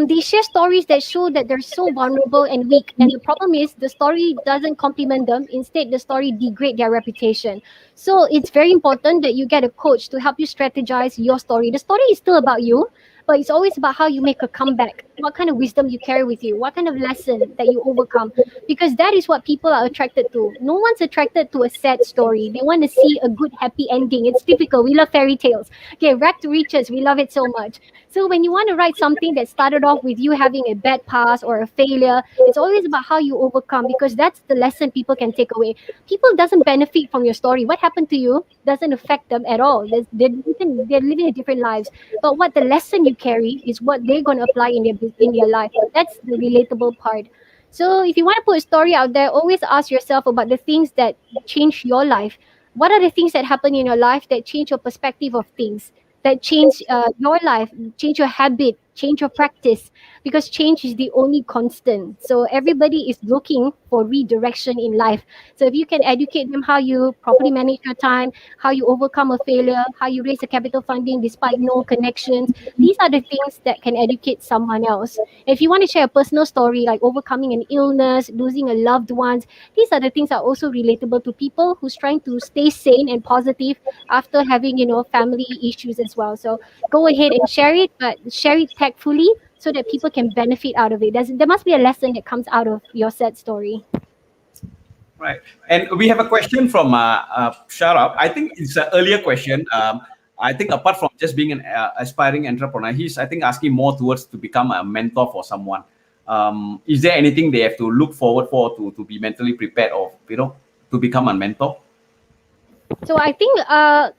they share stories that show that they're so vulnerable and weak. And the problem is the story doesn't compliment them. Instead, the story degrade their reputation. So it's very important that you get a coach to help you strategize your story. The story is still about you, but it's always about how you make a comeback, what kind of wisdom you carry with you, what kind of lesson that you overcome, because that is what people are attracted to. No one's attracted to a sad story. They want to see a good, happy ending. It's typical. We love fairy tales. Okay, Rack to Riches, we love it so much. So when you want to write something that started off with you having a bad past or a failure, it's always about how you overcome, because that's the lesson people can take away. People doesn't benefit from your story. What happened to you doesn't affect them at all. They're living a different lives. But what the lesson you carry is what they're going to apply in their life. That's the relatable part. So if you want to put a story out there, always ask yourself about the things that change your life. what are the things that happen in your life that change your perspective of things, that change your life, change your habit, change your practice, because change is the only constant. So everybody is looking for redirection in life. So if you can educate them how you properly manage your time, how you overcome a failure, how you raise a capital funding despite no connections, these are the things that can educate someone else. If you want to share a personal story like overcoming an illness, losing a loved one, these are the things that are also relatable to people who's trying to stay sane and positive after having, family issues as well. So go ahead and share it, but share it tactfully so that people can benefit out of it. There must be a lesson that comes out of your sad story. Right. And we have a question from Sharab. I think it's an earlier question. I think apart from just being an aspiring entrepreneur, he's, I think, asking more towards to become a mentor for someone. Is there anything they have to look forward for to be mentally prepared or, to become a mentor? So I think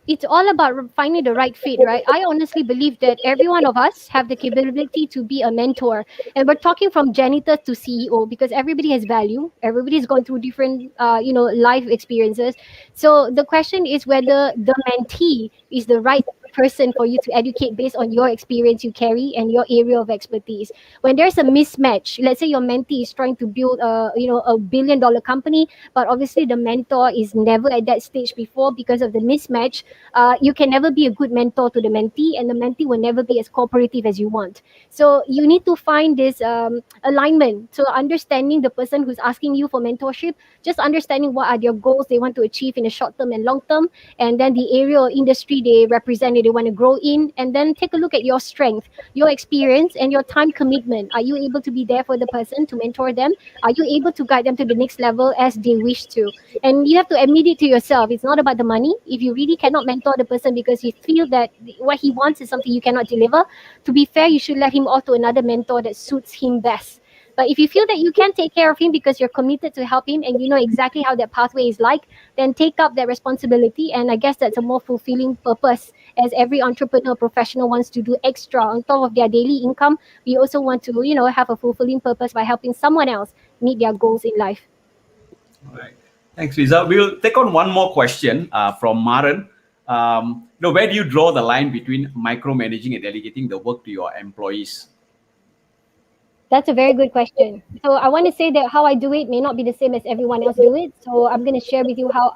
it's all about finding the right fit, right? I honestly believe that every one of us have the capability to be a mentor, and we're talking from janitor to CEO because everybody has value. Everybody's gone through different, life experiences. So the question is whether the mentee is the right person for you to educate based on your experience you carry and your area of expertise. When there's a mismatch, let's say your mentee is trying to build a $1 billion company, but obviously the mentor is never at that stage before because of the mismatch. You can never be a good mentor to the mentee, and the mentee will never be as cooperative as you want. So you need to find this alignment. So understanding the person who's asking you for mentorship, just understanding what are their goals they want to achieve in the short term and long term, and then the area or industry they represent, they want to grow in, and then take a look at your strength, your experience, and your time commitment. Are you able to be there for the person to mentor them? Are you able to guide them to the next level as they wish to? And you have to admit it to yourself. It's not about the money. If you really cannot mentor the person because you feel that what he wants is something you cannot deliver, to be fair, you should let him off to another mentor that suits him best. But if you feel that you can take care of him because you're committed to help him and you know exactly how that pathway is like, then take up that responsibility. And I guess that's a more fulfilling purpose, as every entrepreneur professional wants to do extra on top of their daily income. We also want to, have a fulfilling purpose by helping someone else meet their goals in life. All right. Thanks, Leza. We'll take on one more question from Maren. Where do you draw the line between micromanaging and delegating the work to your employees? That's a very good question. So I want to say that how I do it may not be the same as everyone else do it. So I'm going to share with you how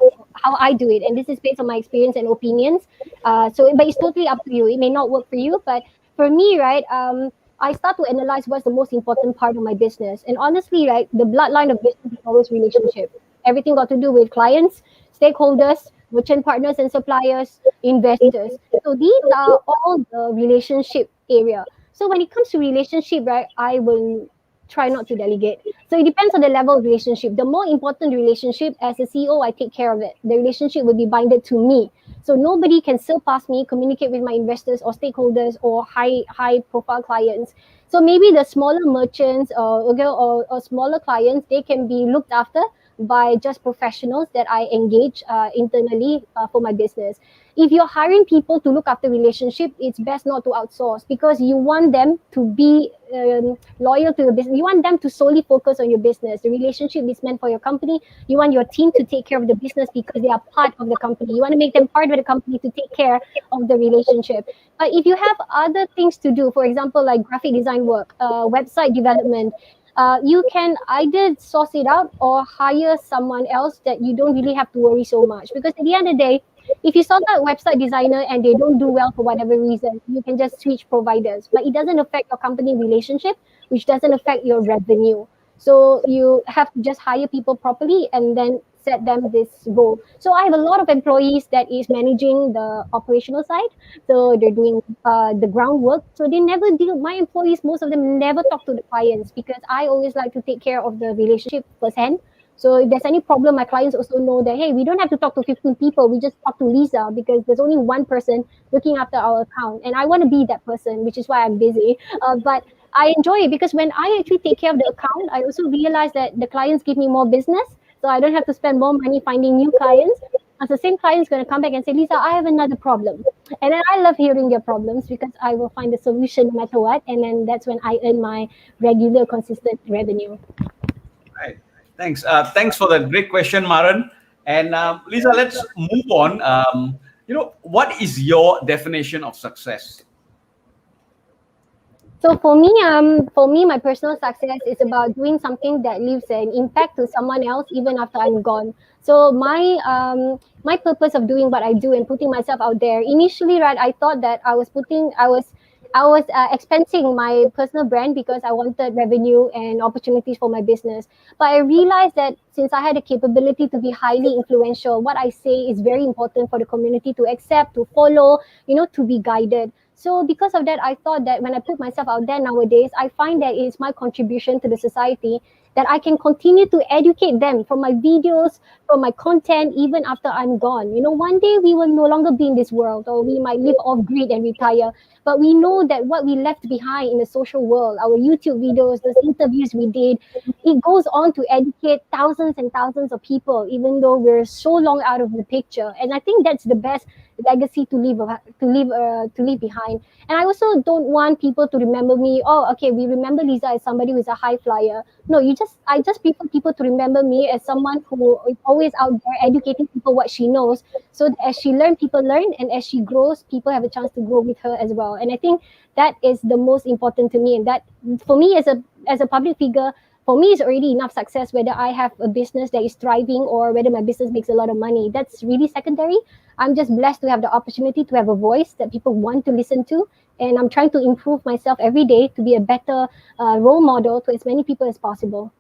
I do it, and this is based on my experience and opinions. But it's totally up to you. It may not work for you, but for me, right, I start to analyze what's the most important part of my business. And honestly, right, the bloodline of business is always relationship. Everything got to do with clients, stakeholders, merchant partners and suppliers, investors. So these are all the relationship area. So when it comes to relationship, right, I will try not to delegate. So it depends on the level of relationship. The more important relationship, as a CEO, I take care of it. The relationship will be binded to me. So nobody can surpass me, communicate with my investors or stakeholders or high profile clients. So maybe the smaller merchants or smaller clients, they can be looked after by just professionals that I engage internally for my business. If you're hiring people to look after relationship, it's best not to outsource, because you want them to be loyal to your business. You want them to solely focus on your business. The relationship is meant for your company. You want your team to take care of the business because they are part of the company. You want to make them part of the company to take care of the relationship. But if you have other things to do, for example, like graphic design work, website development, you can either source it out or hire someone else that you don't really have to worry so much. Because at the end of the day, if you source out a website designer and they don't do well for whatever reason, you can just switch providers. But it doesn't affect your company relationship, which doesn't affect your revenue. So you have to just hire people properly and then set them this goal. So I have a lot of employees that is managing the operational side. So they're doing the groundwork. So they never deal, my employees, most of them never talk to the clients, because I always like to take care of the relationship firsthand. So if there's any problem, my clients also know that, hey, we don't have to talk to 15 people. We just talk to Leza, because there's only one person looking after our account. And I want to be that person, which is why I'm busy. But I enjoy it, because when I actually take care of the account, I also realize that the clients give me more business. So I don't have to spend more money finding new clients. As the same client is going to come back and say, Leza, I have another problem. And then I love hearing their problems, because I will find a solution no matter what. And then that's when I earn my regular, consistent revenue. Right. Thanks. Thanks for that great question, Maren. And Leza, let's move on. What is your definition of success? So for me, my personal success is about doing something that leaves an impact to someone else even after I'm gone. So my purpose of doing what I do and putting myself out there. Initially, right, I thought that I was expensing my personal brand because I wanted revenue and opportunities for my business. But I realized that since I had the capability to be highly influential, what I say is very important for the community to accept, to follow, to be guided. So because of that, I thought that when I put myself out there nowadays, I find that it's my contribution to the society that I can continue to educate them from my videos, from my content, even after I'm gone. One day we will no longer be in this world, or we might live off grid and retire. But we know that what we left behind in the social world, our YouTube videos, those interviews we did, it goes on to educate thousands and thousands of people, even though we're so long out of the picture. And I think that's the best legacy to leave behind. And I also don't want people to remember me. Oh, okay, we remember Leza as somebody who's a high flyer. No, I just prefer people to remember me as someone who is always out there educating people what she knows, so that as she learns, people learn, and as she grows, people have a chance to grow with her as well. And I think that is the most important to me. And that, for me, as a public figure, for me, it's already enough success whether I have a business that is thriving or whether my business makes a lot of money. That's really secondary. I'm just blessed to have the opportunity to have a voice that people want to listen to. And I'm trying to improve myself every day to be a better role model to as many people as possible.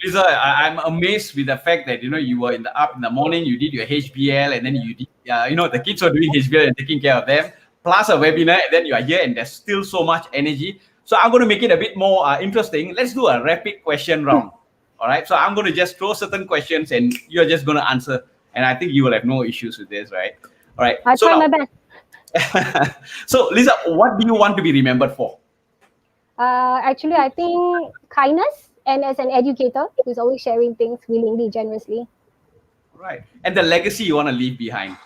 Leza, I'm amazed with the fact that you were up in the morning, you did your HBL, and then you did, the kids were doing HBL and taking care of them, plus a webinar, and then you are here, and there's still so much energy. So I'm going to make it a bit more interesting. Let's do a rapid question round. All right. So I'm going to just throw certain questions, and you're just going to answer. And I think you will have no issues with this, right? All right. I'll try my best. So, Leza, what do you want to be remembered for? Actually, I think kindness, and as an educator who's always sharing things willingly, generously. Right. And the legacy you want to leave behind?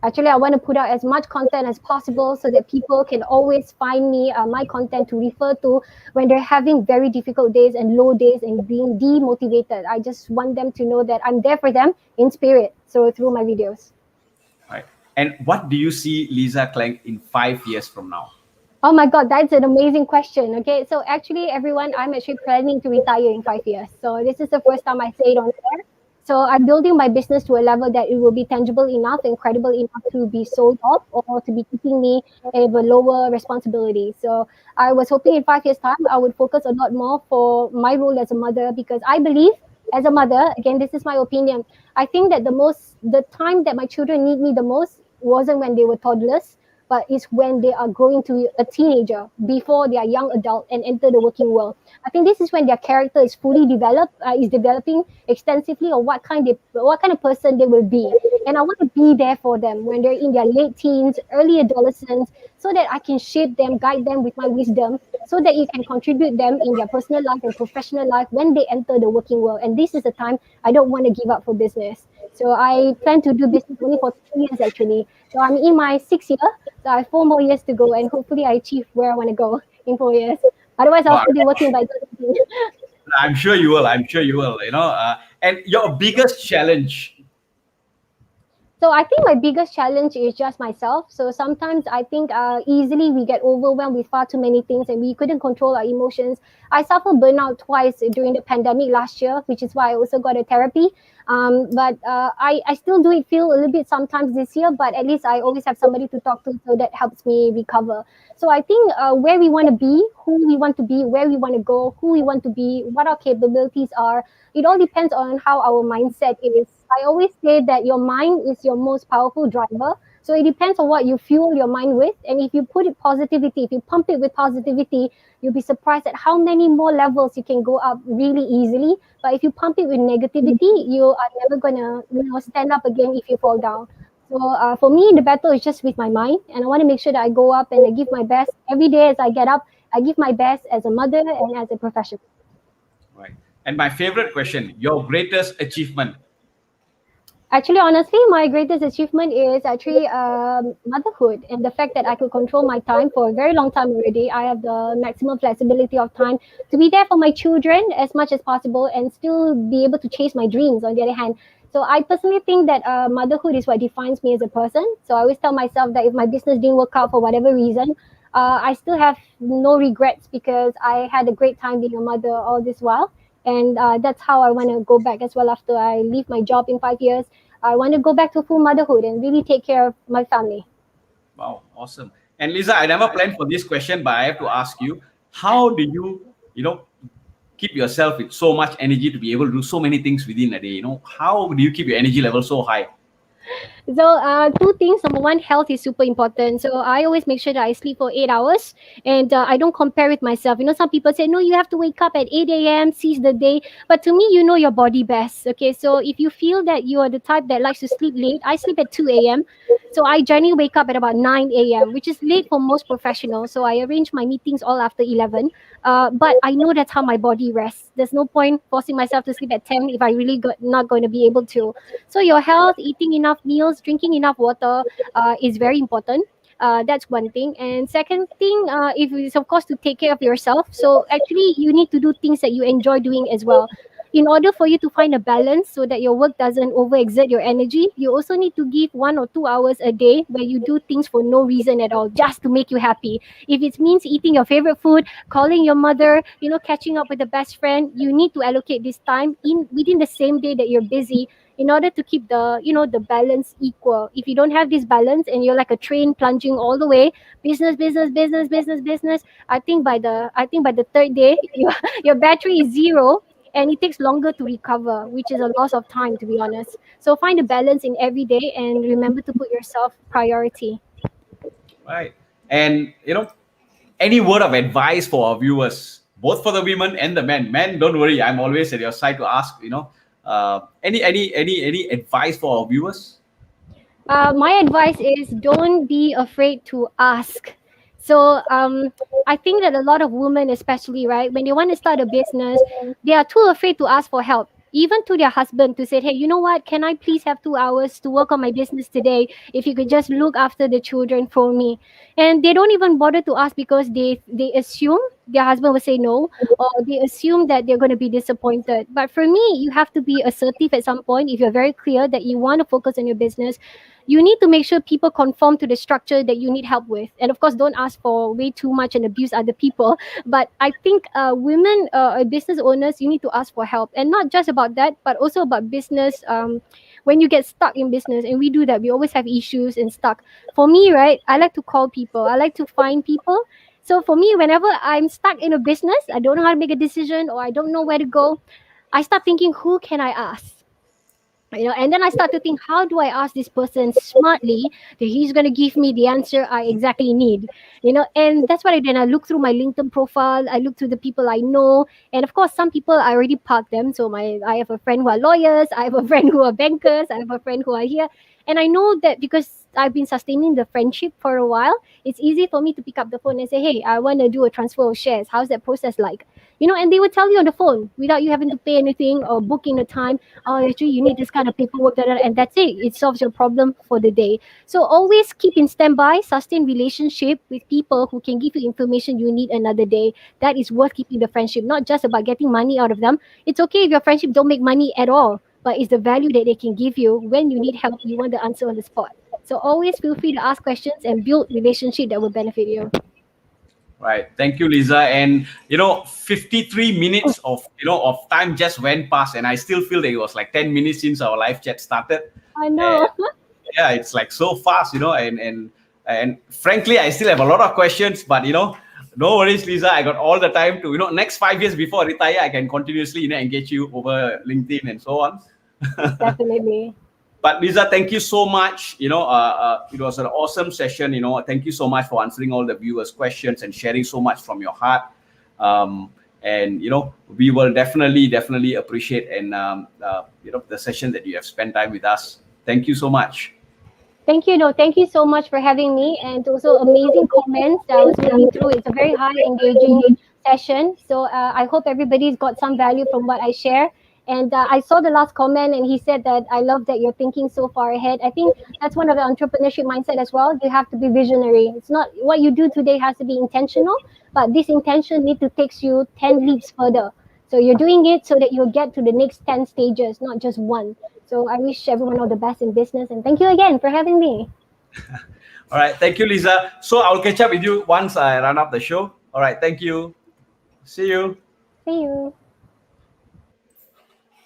Actually, I want to put out as much content as possible so that people can always find me, my content to refer to when they're having very difficult days and low days and being demotivated. I just want them to know that I'm there for them in spirit. So through my videos. Right. And what do you see Leza Klenk in 5 years from now? Oh my God, that's an amazing question. Okay, so actually, everyone, I'm actually planning to retire in 5 years. So this is the first time I say it on air. So I'm building my business to a level that it will be tangible enough and credible enough to be sold off or to be keeping me with a lower responsibility. So I was hoping in 5 years' time, I would focus a lot more for my role as a mother, because I believe as a mother, again, this is my opinion, I think that the time that my children need me the most wasn't when they were toddlers, but it's when they are growing to a teenager, before they are young adult and enter the working world. I think this is when their character is fully developed, is developing extensively, or what kind of person they will be. And I want to be there for them when they're in their late teens, early adolescence, so that I can shape them, guide them with my wisdom, so that it can contribute them in their personal life and professional life when they enter the working world. And this is the time I don't want to give up for business. So I plan to do business only for 2 years actually. So I'm in my 6th year, so I have 4 more years to go, and hopefully I achieve where I want to go in 4 years. Otherwise, I'll still be working by 20. I'm sure you will. I'm sure you will. And your biggest challenge. So I think my biggest challenge is just myself. So sometimes I think easily we get overwhelmed with far too many things and we couldn't control our emotions. I suffered burnout twice during the pandemic last year, which is why I also got a therapy. But I still do it feel a little bit sometimes this year, but at least I always have somebody to talk to, so that helps me recover. So I think where we want to be, who we want to be, where we want to go, who we want to be, what our capabilities are, it all depends on how our mindset is. I always say that your mind is your most powerful driver. So it depends on what you fuel your mind with. And if you put it positivity, if you pump it with positivity, you'll be surprised at how many more levels you can go up really easily. But if you pump it with negativity, you are never gonna stand up again if you fall down. So for me, the battle is just with my mind, and I want to make sure that I go up and I give my best every day as I get up. I give my best as a mother and as a professional. Right. And my favorite question: your greatest achievement. Actually, honestly, my greatest achievement is actually motherhood and the fact that I could control my time for a very long time already. I have the maximum flexibility of time to be there for my children as much as possible and still be able to chase my dreams on the other hand. So I personally think that motherhood is what defines me as a person. So I always tell myself that if my business didn't work out for whatever reason, I still have no regrets because I had a great time being a mother all this while. And that's how I want to go back as well after I leave my job in 5 years. I want to go back to full motherhood and really take care of my family. Wow, awesome. And Leza, I never planned for this question, but I have to ask you, how do you, keep yourself with so much energy to be able to do so many things within a day? How do you keep your energy level so high? So, two things. Number one, health is super important. So, I always make sure that I sleep for 8 hours and I don't compare with myself. Some people say, no, you have to wake up at 8 a.m., seize the day. But to me, you know your body best. Okay. So, if you feel that you are the type that likes to sleep late, I sleep at 2 a.m. So, I generally wake up at about 9 a.m., which is late for most professionals. So, I arrange my meetings all after 11. But I know that's how my body rests. There's no point forcing myself to sleep at 10 if I really not going to be able to. So your health, eating enough meals, drinking enough water is very important. That's one thing. And second thing, if is of course to take care of yourself. So actually, you need to do things that you enjoy doing as well. In order for you to find a balance so that your work doesn't overexert your energy, you also need to give 1 or 2 hours a day where you do things for no reason at all, just to make you happy. If it means eating your favorite food, calling your mother, catching up with the best friend, you need to allocate this time in within the same day that you're busy in order to keep the balance equal. If you don't have this balance and you're like a train plunging all the way, business, business, business, business, business, I think by the third day your battery is zero and it takes longer to recover, which is a loss of time, to be honest. So find a balance in every day and remember to put yourself priority. Right. And, any word of advice for our viewers, both for the women and the men? Men, don't worry, I'm always at your side to ask, any advice for our viewers? My advice is don't be afraid to ask. So I think that a lot of women, especially, right, when they want to start a business, they are too afraid to ask for help. Even to their husband to say, hey, you know what? Can I please have 2 hours to work on my business today? If you could just look after the children for me, and they don't even bother to ask because they assume their husband will say no, or they assume that they're going to be disappointed. But for me, you have to be assertive at some point. If you're very clear that you want to focus on your business, you need to make sure people conform to the structure that you need help with. And of course, don't ask for way too much and abuse other people. But I think women, business owners, you need to ask for help. And not just about that, but also about business. When you get stuck in business, and we do that, we always have issues and stuck. For me, right, I like to call people, I like to find people. So for me, whenever I'm stuck in a business, I don't know how to make a decision or I don't know where to go, I start thinking, who can I ask? And then I start to think, how do I ask this person smartly that he's going to give me the answer I exactly need? And that's what I did. I look through my LinkedIn profile, I look through the people I know, and of course some people I already parked them. So I have a friend who are lawyers, I have a friend who are bankers, I have a friend who are here, and I know that because I've been sustaining the friendship for a while, it's easy for me to pick up the phone and say, hey, I want to do a transfer of shares, how's that process like? And they would tell you on the phone without you having to pay anything or booking the time. Oh, actually, you need this kind of paperwork, and that's it. It solves your problem for the day. So always keep in standby, sustain relationship with people who can give you information you need another day. That is worth keeping the friendship, not just about getting money out of them. It's okay if your friendship don't make money at all, but it's the value that they can give you when you need help, you want the answer on the spot. So always feel free to ask questions and build relationship that will benefit you. Right. Thank you, Leza. And 53 minutes of time just went past, and I still feel that it was like 10 minutes since our live chat started. I know. Yeah, it's like so fast, and frankly, I still have a lot of questions, but no worries, Leza. I got all the time to next 5 years before I retire, I can continuously engage you over LinkedIn and so on. Definitely. But Leza, thank you so much. It was an awesome session. Thank you so much for answering all the viewers' questions and sharing so much from your heart. And we will definitely appreciate and the session that you have spent time with us. Thank you so much. Thank you. No, thank you so much for having me, and also amazing comments that I was reading through. It's a very high engaging session. So I hope everybody's got some value from what I share. And I saw the last comment, and he said that I love that you're thinking so far ahead. I think that's one of the entrepreneurship mindset as well. You have to be visionary. It's not what you do today has to be intentional, but this intention need to takes you 10 leaps further. So you're doing it so that you'll get to the next 10 stages, not just one. So I wish everyone all the best in business, and thank you again for having me. All right. Thank you, Leza. So I'll catch up with you once I run up the show. All right. Thank you. See you. See you.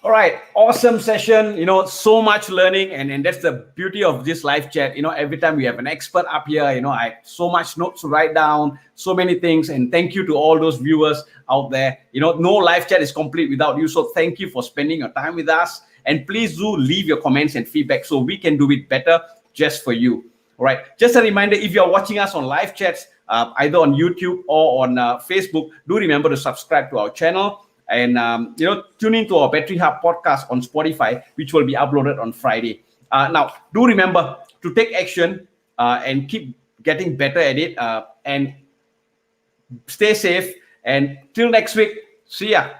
All right, awesome session. So much learning, and that's the beauty of this live chat. Every time we have an expert up here, I so much notes to write down, so many things. And thank you to all those viewers out there. No live chat is complete without you. So thank you for spending your time with us. And please do leave your comments and feedback so we can do it better just for you. All right. Just a reminder, if you're watching us on live chats, either on YouTube or on Facebook, do remember to subscribe to our channel. And tune into our Bettery Hub podcast on Spotify, which will be uploaded on Friday. Now, do remember to take action and keep getting better at it. And stay safe. And till next week, see ya.